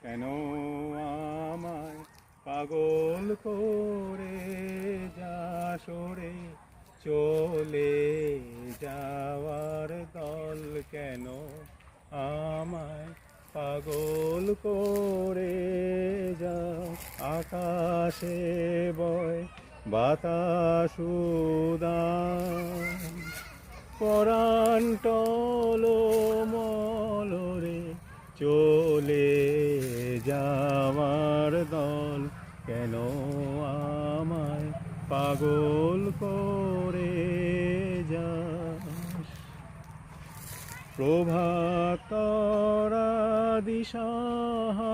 কেন আমায় পাগল করে যাস রে, চলে যাওয়ার দল কেন আমায় পাগল করে যাও। আকাশে বয় বাতাস উদাস, পরাণ টলমল রে, চলে যাওয়ার দল কেন আমায় পাগল করে যাস। প্রভাতরা দিশাহারা,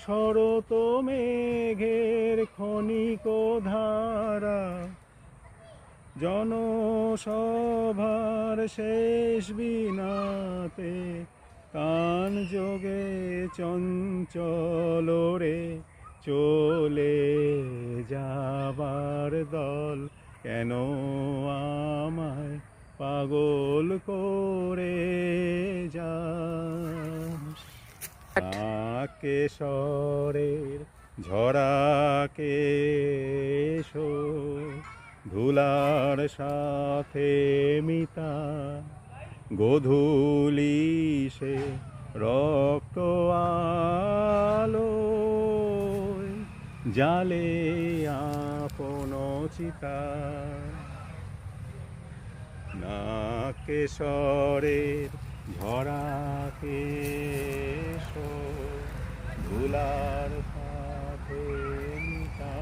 শরত মেঘের ক্ষণিক ধারা, জনসভার শেষ বিনাতে কান যোগে চঞ্চল রে, চলে যাবার দল কেন আমায় পাগল করে যাস। কেশরের ঝরা কেশর, ধুলার সাথে মিতা, গোধূলি সে রক্ত আলো, জালে আপন চিতা। নাকেশ্বরের ঝরা কেশর, ধুলার সাথে মিতা,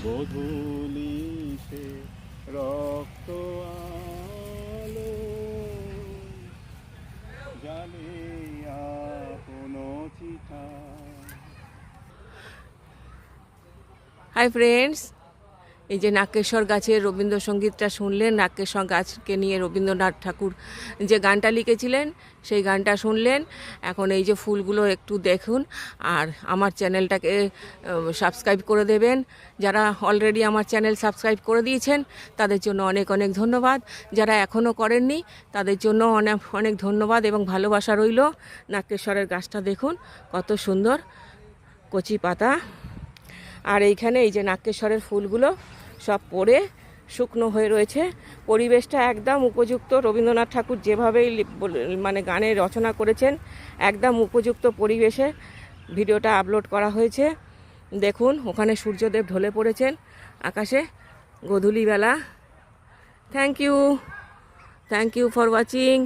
গোধূলি সে রক্ত আলো, জালে আপন চিতা। হাই ফ্রেন্ডস, এই যে নাগেশ্বর গাছের রবীন্দ্রসঙ্গীতটা শুনলেন। নাগেশ্বর গাছকে নিয়ে রবীন্দ্রনাথ ঠাকুর যে গানটা লিখেছিলেন সেই গানটা শুনলেন। এখন এই যে ফুলগুলো একটু দেখুন, আর আমার চ্যানেলটাকে সাবস্ক্রাইব করে দেবেন। যারা অলরেডি আমার চ্যানেল সাবস্ক্রাইব করে দিয়েছেন তাদের জন্য অনেক অনেক ধন্যবাদ। যারা এখনও করেননি তাদের জন্য অনেক অনেক ধন্যবাদ এবং ভালোবাসা রইল। নাগেশ্বরের গাছটা দেখুন কত সুন্দর কচি পাতা। আর এইখানে এই যে নাগেশ্বরের ফুলগুলো সব পড়ে শুকনো হয়ে রয়েছে। পরিবেশটা একদম উপযুক্ত। রবীন্দ্রনাথ ঠাকুর যেভাবেই মানে গানে রচনা করেছেন, একদম উপযুক্ত পরিবেশে ভিডিওটা আপলোড করা হয়েছে। দেখুন ওখানে সূর্যদেব ঢলে পড়েছেন আকাশে গোধূলিবেলা। Thank you for watching.